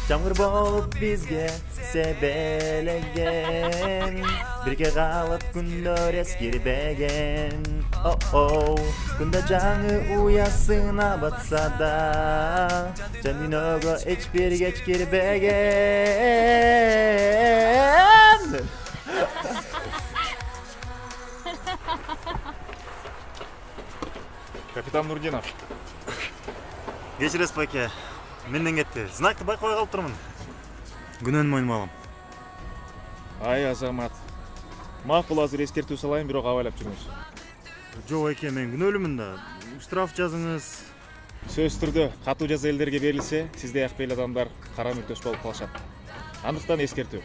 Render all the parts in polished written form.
Жамгыр болуп бизге себелеген, бирге калып күндөр эскирбеген. Күндө жаңы уясына батса да, жан дүйнөгө эч бир кеч кирбеген. Капитан Нурдинов. Кечиресиз байке, менден кетти. Знакты байкабай калып турмун. Күнөөнү мойнума алам. Ай азамат. Макул азыр эскертүү салайын, бирок абайлап жүрүңүз. Жок байке, мен күнөөлүмүн да. Штраф жазыңыз. Сөз түрдө катуу жаза элдерге берилсе, сиздей акбейли адамдар кара мүртөс болуп калышат. Андыктан эскертүү.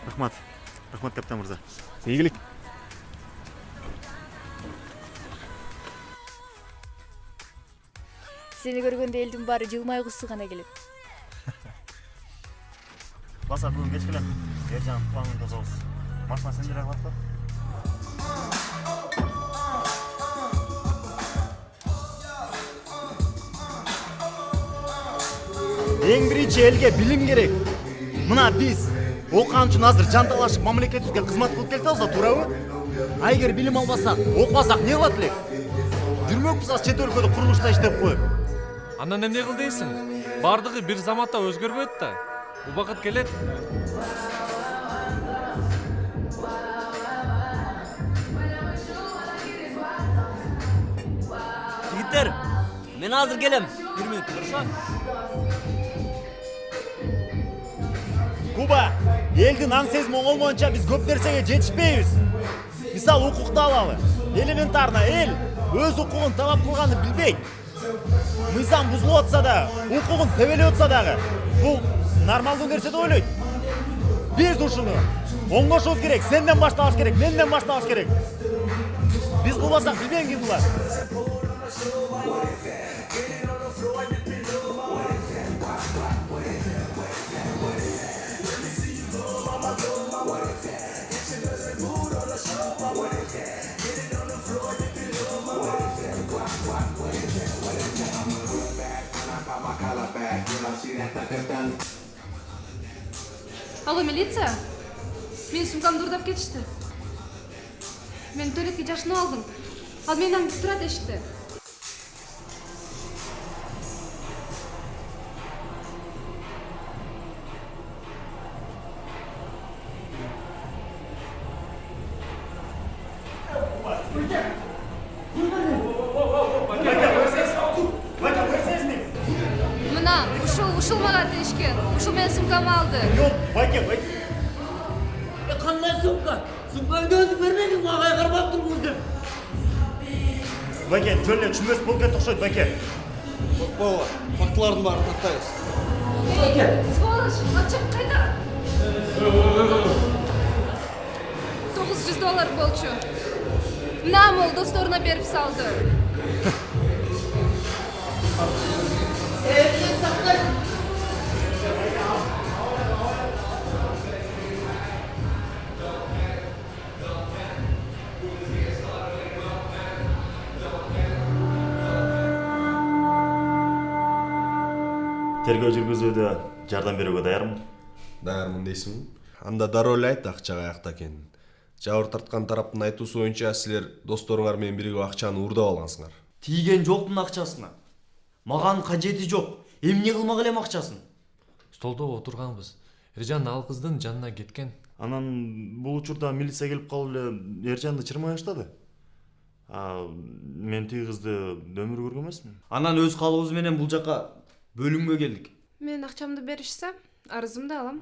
Рахмат. Рахмат, капитан мырза. Ийгилик. Сени көргөндө элдин баары жылмай кусугана келет. Баса бүгүн кеч келем. Ержан планын тособуз. Машина сендер кылат го? Эң биринчи элге билим керек. Мына биз окуган үчүн азыр жан талашып мамлекетибизге кызмат кылып келатабыз да, туурабы? А эгер билим албасак, окубасак не кылат элек? Жүрмөкпүз аз чет өлкөдө курулушта иштеп коюп. Андан эмне кыл дейсиң? Бардыгы бир заматта өзгөрбөйт да. Убакыт келет. Жигиттер, мен азыр келем. Бир мүнөт турушат. Куба, элдин аң сезими оңолмоюнча биз көп нерсеге жетишпейбиз. Мисалы, укукты алалы. Элементарно эл өз укугун талап кылганды билбейт. Мыйзам бузулуп атса да, укугун тебелеп атса дагы, бул нормалдуу нерсе деп ойлойт. Биз ушуну оңдошубуз керек, сенден баштабаш керек, менден баштабаш керек. Биз кылбасак билбейм ким кылат. Алло, милиция? Мен сумкамды урдап кетишти. Мен туалетке жашынып алдым. Ал мени аңдып турат эшикте. Мына, ушул мага тийишкен. Ушул менин сумкамды алды. Yok, байке. Кандай сумка? Сумкаңды өзүң бермедиң, мага кармап тургуздун. Байке, жөнле түшүнбөс болуп кетти окшойт, байке. Боло, фактылардын баарын тактайбыз. Сволочь, акчам кайда? $900 болчу. Намол досторуна берип салды. Тергөө жүргүзүүдө жардам берүүгө даярмын. Даярмын дейсиңби? Анда дароо эле айт акча каякта экенин. Жабыр тарткан тараптын айтуусу боюнча силер досторуңар менен биригип акчаны уурдап алгансыңар. Тийген жокмун акчасына. Маган кажети жок. Эмне кылмак элем акчасын? Столдо отурганбыз. Эржан ал кыздын жанына кеткен. Анан бул учурда милиция келип калып эле Эржанды чырмай баштады. Мен тиги кызды өмүр көргөн эмесмин. Анан өз калыбыбыз менен бул жака бөлүмгө келдик. Мен акчамды беришсе, арызымды алам.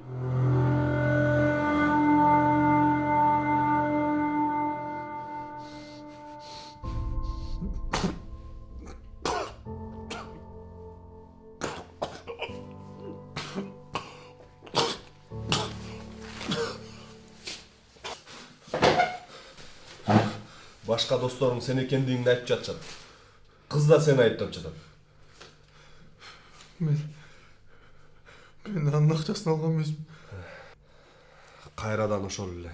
Башка досторуң сен экендигиңди айтып жатышат. Кыз да сени айыптап жатат. Мен анын акчасын алган эмесмин. Кайрадан ошол эле.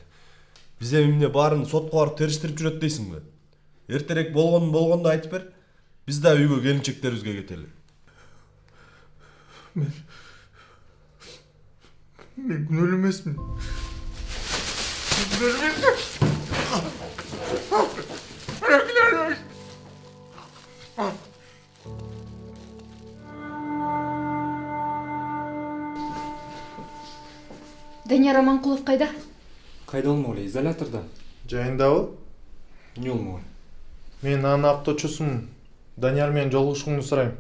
Биз эмне баарын сотко барып териштирип жүрөт дейсиңби? Эртерээк болгондо айтып бер. Биз да үйгө келинчектерибизге кетели. Мен күнөөлүү эмесмин. Данияр Аманкулов кайда? Кайда болмок эле, изолятордо. Жайындабы? Эмне болмок эле? Мен анын апточусумун. Данияр менен жолугушкуңду сурайм.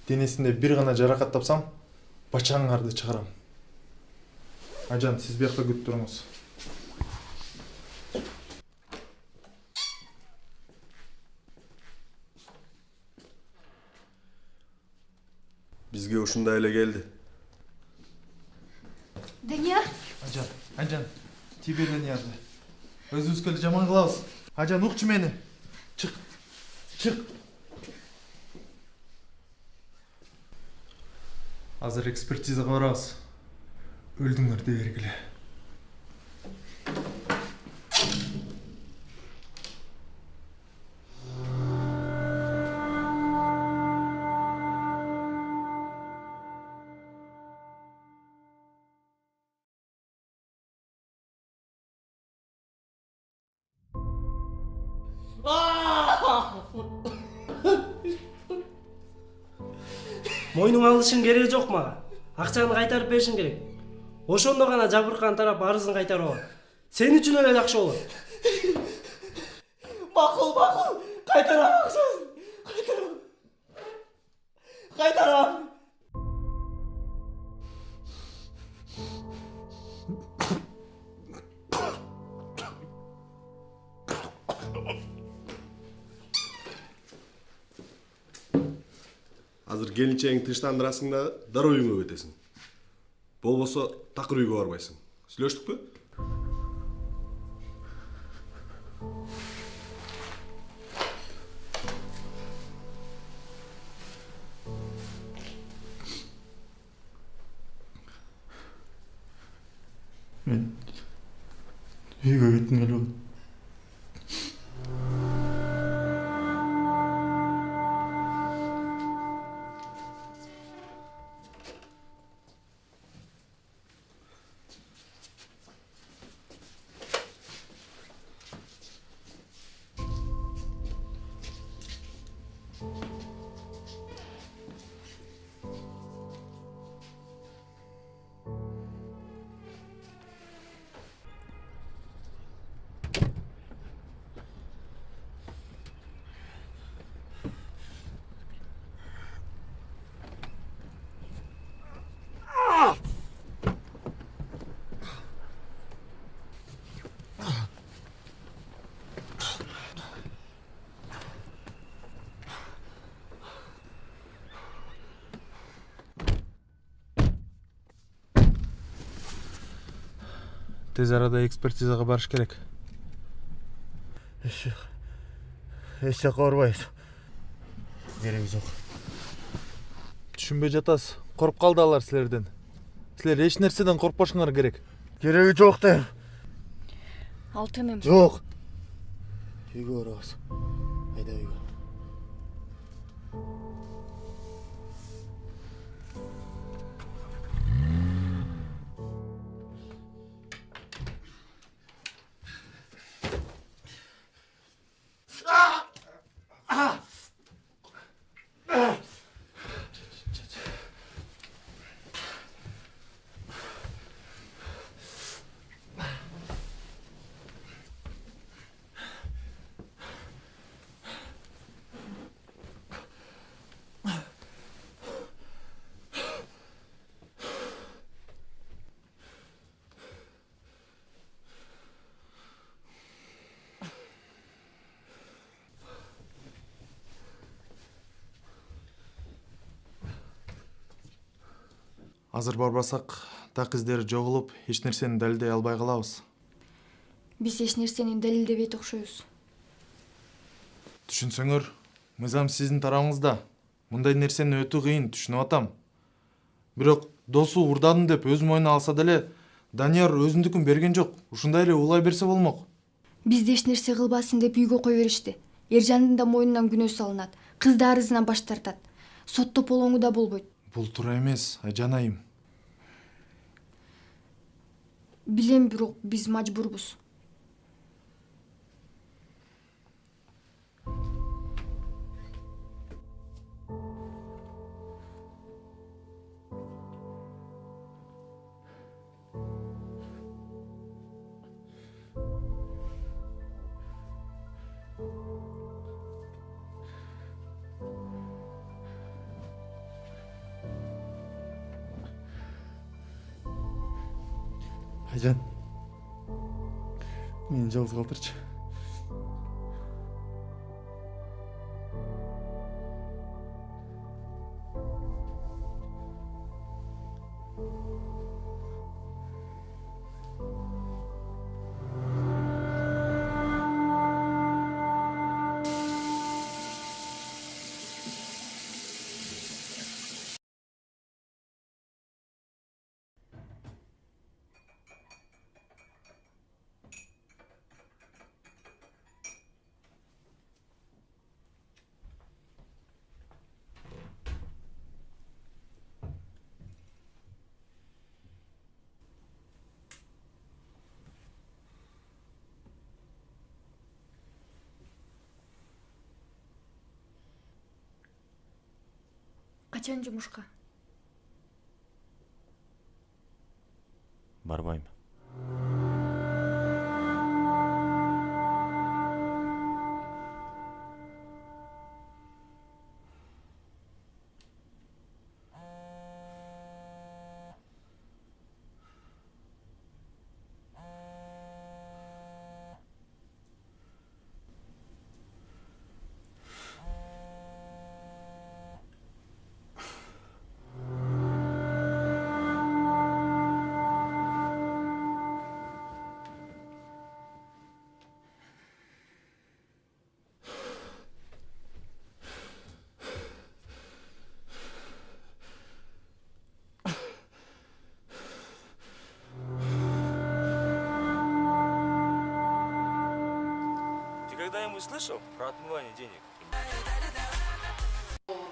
Денесинде бир гана жаракат тапсам, бачаңарды чыгарам. Ажан, сиз биякта күтүп туруңуз. Бизге ушундай эле келди. Данияр? Ажан, тибе Даниярды. Өзүбүзгө эле жаман кылабыз. Ажан, укчу мени. Чык. Азыр экспертизага барабыз. Өлдүңөр дей бергиле. Мойнуң алышың кереги жок мага. Акчаны кайтарып беришиң керек. Ошондо гана жабыркан тарап арызын кайтарып алат. Сен үчүн эле жакшы болот. Макул. Кайтарам акчасын. Кайтарам. Азыр келинчегиңди тынчтандырасың да дароо үйүңө кетесиң. Болбосо такыр үйгө барбайсың. Сүйлөштүкпү? Мен үйгө кетким келип атат. Тез арада экспертизага барыш керек. Эч жакка барбайбыз. Кереги жок. Түшүнбөй жатасыз. Коруп калды алар силерден. Силер эч нерседен коркпошуңар керек. Кереги жок дейм. Алтыным. Жок. Үйгө барабыз. Айда үйгө. Азыр барбасак, так издери жоголуп, эч нерсени далилдей албай калабыз. Биз эч нерсени далилдебейт окшойбуз. Түшүнсөңөр, мыйзам сиздин тарабыңызда. Мындай нерсени өтүү кыйын, түшүнүп атам. Бирок досу урдадым деп өз мойнуна алса деле, Данияр өзүндүкүн берген жок. Ушундай эле улай берсе болмок. Бизди эч нерсе кылбасын деп үйгө кое беришти. Эржандын да мойнунан күнөө салынат. Кыз да арызынан баш тартат. Сотто полоңу да болбойт. Бул туура эмес, Айжан айым. Билем, бирок биз мажбурбуз. Айжан, мени жалгыз калтырчы. Качан жумушка? Барбайм. когда-нибудь слышал про отмывание денег?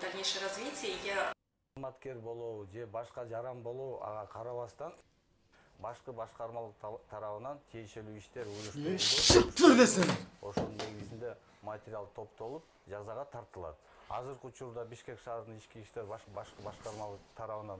Дальнейшее развитие я Маткер болуу же башка жаран болуу ага карабастан башкы башкармалык тарабынан тиешелүү иштер уюштурулду. Ошонун негизинде материал топтолуп жазага тартылат. Азыркы учурда Бишкек шаарынын ички иштер башкы башкармалык тарабынан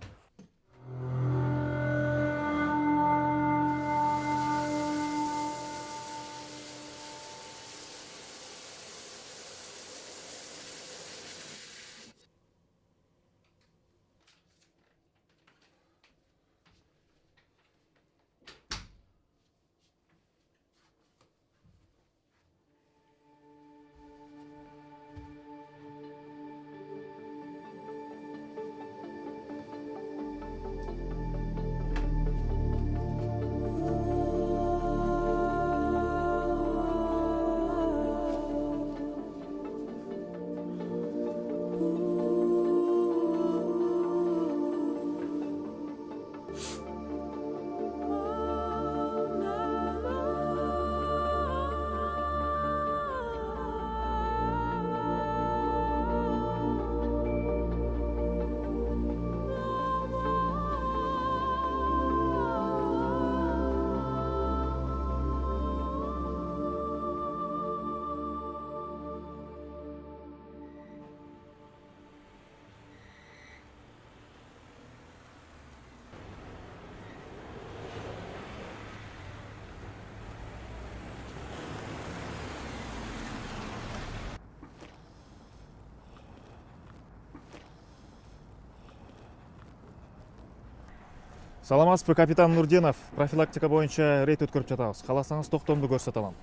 Саламатсызбы, капитан Нурдинов. Профилактика боюнча рейд өткөрүп жатабыз. Кааласаңыз токтомду көрсөтө алам.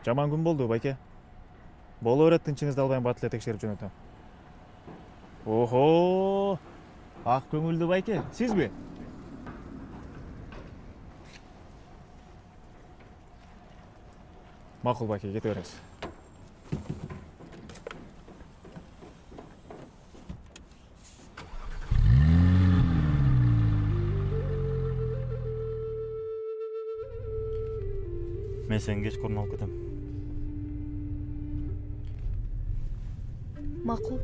Жаман күн болду, байке. Боло берет, тынчыңызды албайм, бат эле текшерип жөнөтөм. Охо! Ак көңүлдүү байке, сизби? Макул байке, кете бериңиз. Мен сен кечкурун алып кетем. Макул.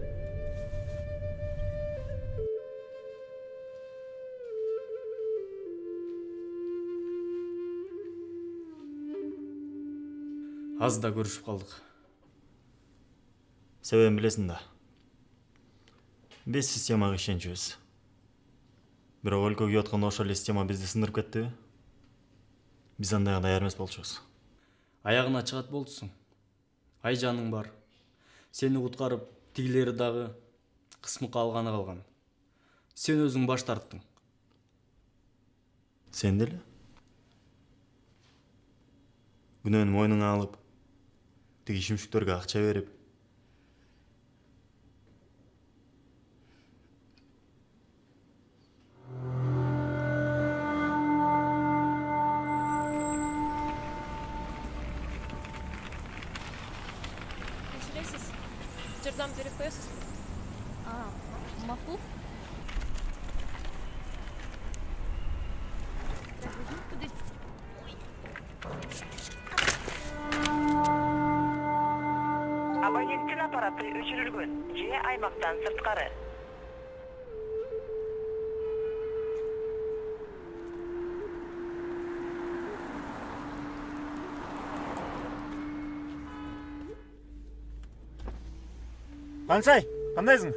Аз да көрүшүп калдык. Себебин билесиң да. Биз системага ишенчүбүз. Бирок өлкө күйүп аткан ошол эле система бизди сындырып кеттиби? Биз андайга даяр эмес болчубуз. Аягына чыгат болдусуң. Айжаның бар. Сени куткарып, тигилери дагы кысмыкка алганы калган. Сен өзүң баш тарттың. Сен деле? Күнөөнү мойнуңа алып, тиги шимшүктөргө акча берип. Кеширесиз. Жардам берип коесузбу? Макул. Абоненттин аппараты өчүрүлгөн же аймактан сырткары. Канчай, кандайсың?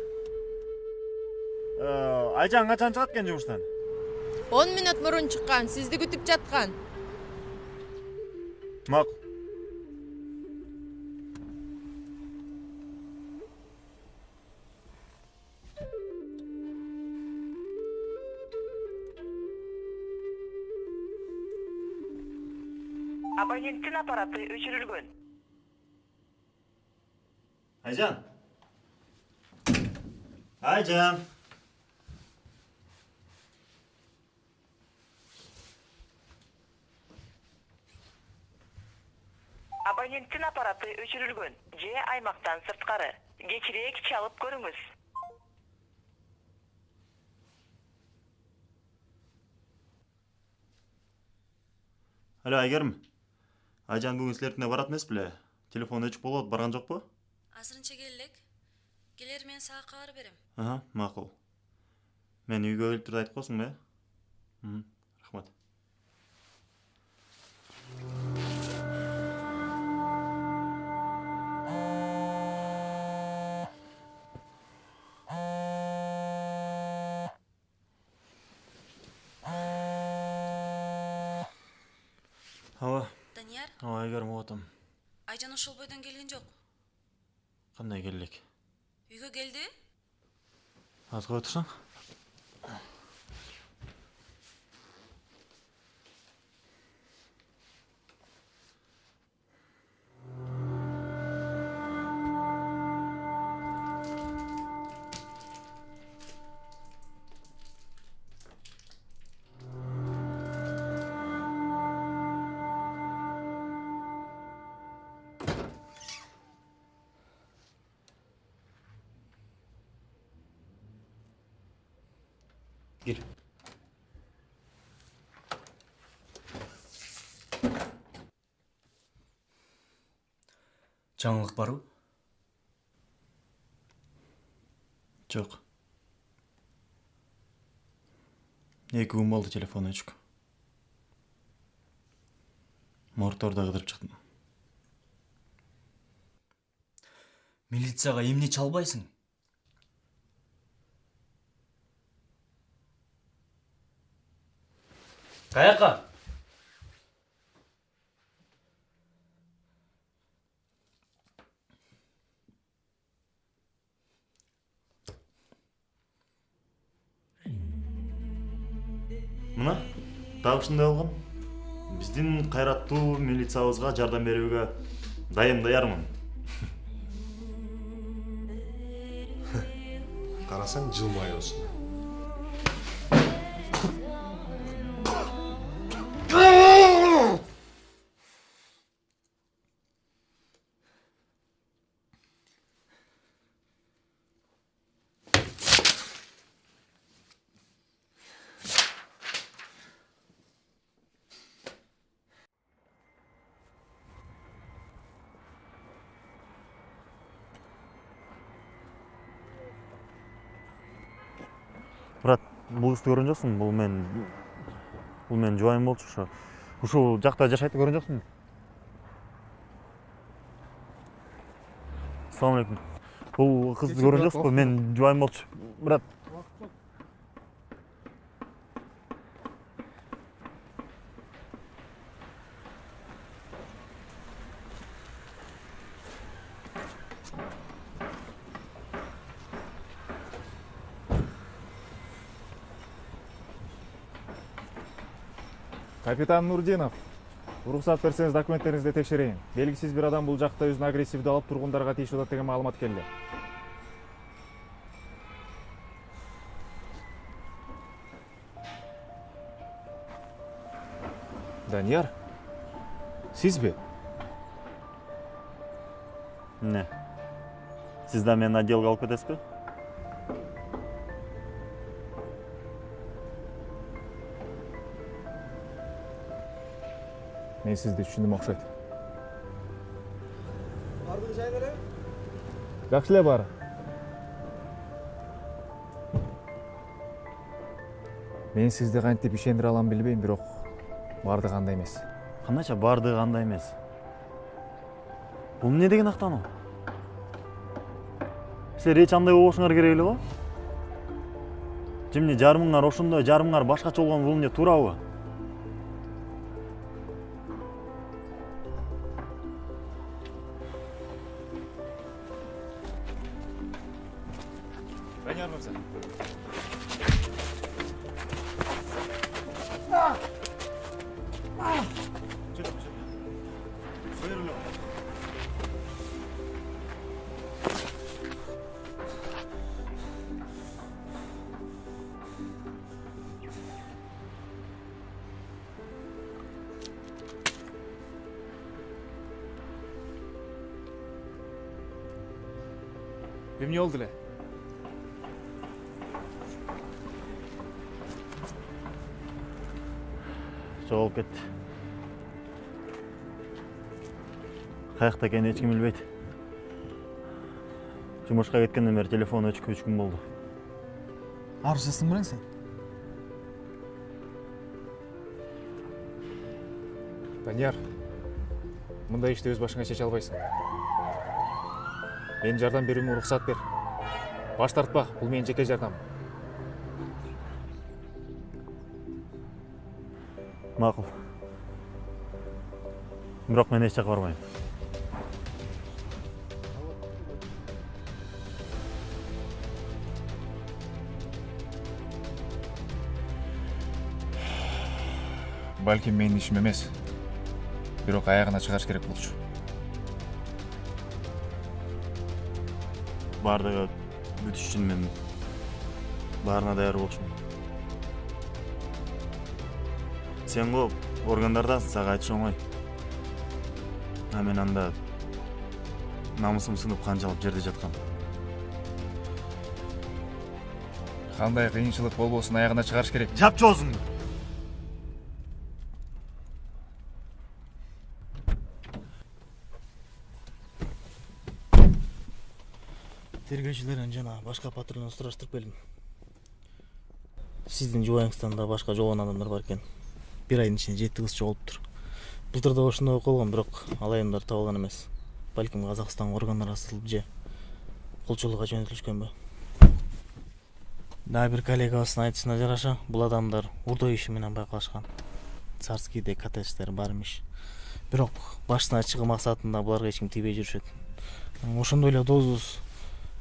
Айжан качан чыгат экен жумуштан? 10 мүнөт мурун чыккан, сизди күтүп жаткан. Макул. Абоненттин аппараты өчүрүлгөн. Айжан. Айжан. Абоненттин аппараты өчүрүлгөн же аймактан сырткары. Кечирээк чалып көрүңүз. Алло, Айгерим. Айжан бүгүн силердикине барат эмес беле? Телефон өчүк болуп барган жокпу? Азырынча келелек. Келер мен сага кабар берем. Макул. Мен үйгө келип турду айтып коесуң бе? Рахмат. Ала. Данияр, Айгерим оотам. Айжан ошол бойдон келген жок. Кандай келдик? Үйгө келди? Аз кой турсаң? Gir. Жаңылык барбы? Жок. 2 күн болду телефон өчүк. Мортордо кыдырып чыктым. Милицияга эмне чалбайсың? Каяка? Мына дагы ушундай болгон. Биздин кайраттуу милициябызга жардам берүүгө даярмын. Карасаң жылмайбысың. Брат, бул кызды көргөн жоксуң? Бул мен жубайым болчу ошо. Ушул жакта жашайт көргөн жоксуң? Assalamu alaikum. Бұл қызды көрген жоқсыз ба? Мен жұбайым болчу. Брат. Капитан Нурдинов, уруксат берсеңиз документтериңизди текшерейин. Белгисиз бир адам бул жакта өзүн агрессивдүү алып тургундарга тийиштүү деген маалымат келди. Данияр, сизби? Не. Сиз да мени отделге алып кетесизби? Мен сизди түшүндүм окшойт. Бардыгы жайда эле? Жакшы эле баары. Мен сизди кантип ишендире алам билбейм, бирок бардыгы андай эмес. Кандайча бардыгы андай эмес? Бул эмне деген актануу? Силер эч андай болбошуңар керек эле го? Жемне жарымыңар ошондой, жарымыңар башкача болгон бул эмне туурабы? Данияр мырза. Эмне болду эле? Жоголуп кетти. Каякта экенин эч ким билбейт. Жумушка кеткенден бери телефон өчүп 3 күн болду. Арызчысың белең сен? Данияр, мындай ишти өз башыңа чече албайсың. Мен жардам берүүмө уруксат бер. Баш тартпа, бул менин жеке жардамым. Макул. Бирок мен эч жакка барбайм. Балким менин ишим эмес. Бирок аягына чыгарыш керек болчу. Бардыгы бүтүш үчүн мен баарына даяр болчумун. Сен го органдардасың, сага айтыш оңой. А мен анда намысым сынып канжалып жерде жаткам. Кандай кыйынчылык болбосун аягына чыгарыш керек. Жапчы оозуңду. Тергөөчүлөрдөн жана башка патрульдон сураштырып келдим. Сиздин жубайыңыздан да башка жоголгон адамдар бар экен. Бир айдын ичинде 7 кыз жоголуптур. Былтыр да ошондой болуп калган, бирок ал айымдар табылган эмес. Балким Казакстан органдары асылып же колчолукка жөнөтүлүшкөнбү. Дагы бир коллегабыздын айтышына жараша, бул адамдар урдоо иши менен байкалышкан. Царскийде коттедждер бар имиш. Бирок башына чыгуу максатында буларга эч ким тийбей жүрүшөт. Ошондой эле дозус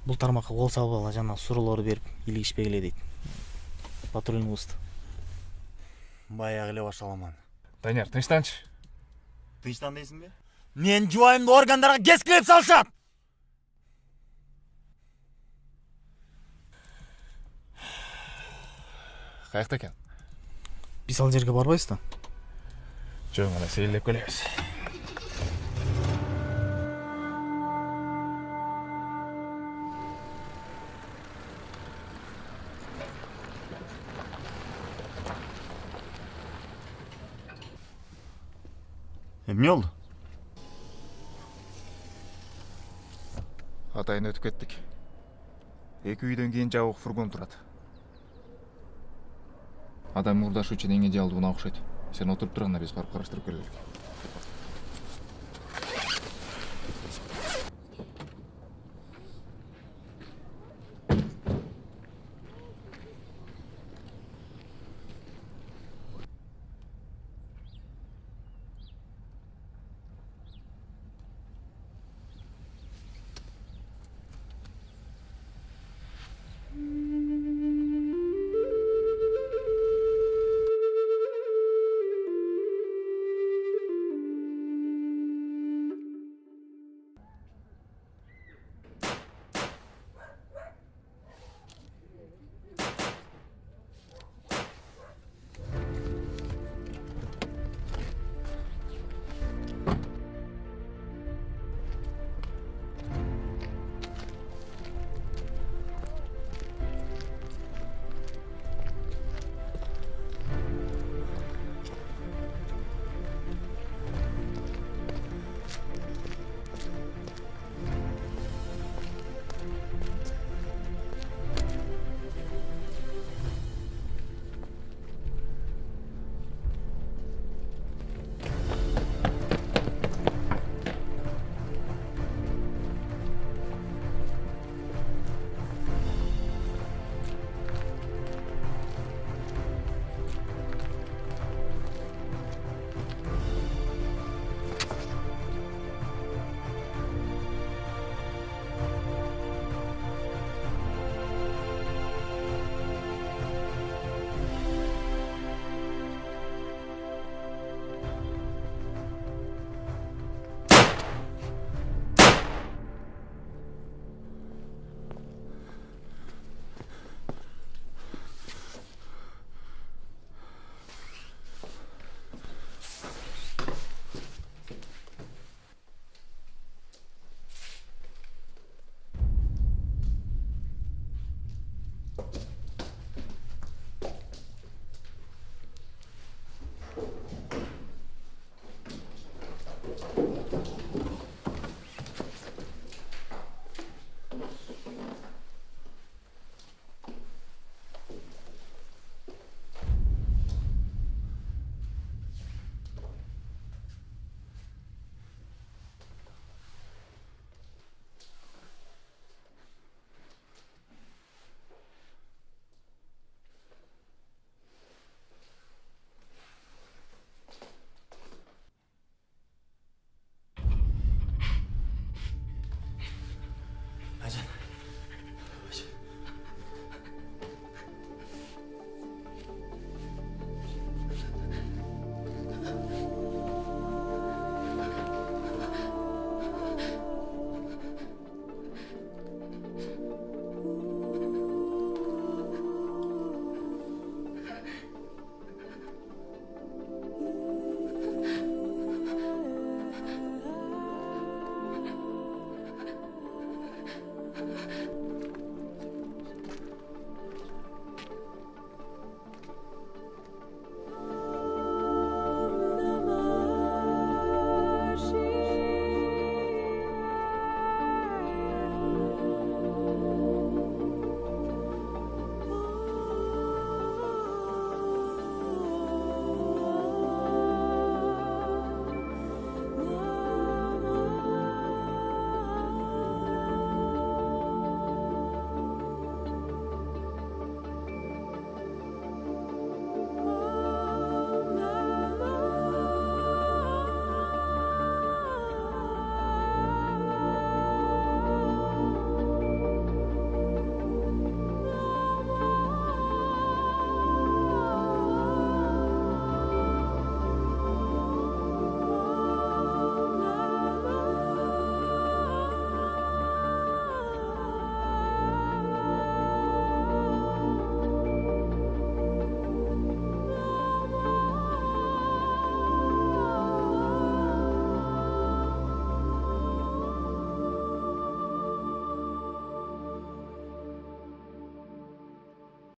бул тармакка кол салбагыла жана суроолор берип илигишпей келе дейт. Патрульнубузду. Баягы эле башталаман. Данияр, тынчтанчы. Тынчтан дейсиңби? Мен жубайымды органдарга кескилеп салышат. Каякта экен? Биз ал жерге барбайбыз да. Жөн гана сейилдеп келебиз. Эмне болду? Атайын өтүп кеттик. 2 үйдөн кийин жабык фургон турат. Адам мурдашы үчүн эң идеалдуу уна окшойт. Сен отуруп турганда биз барып караштырып келелик.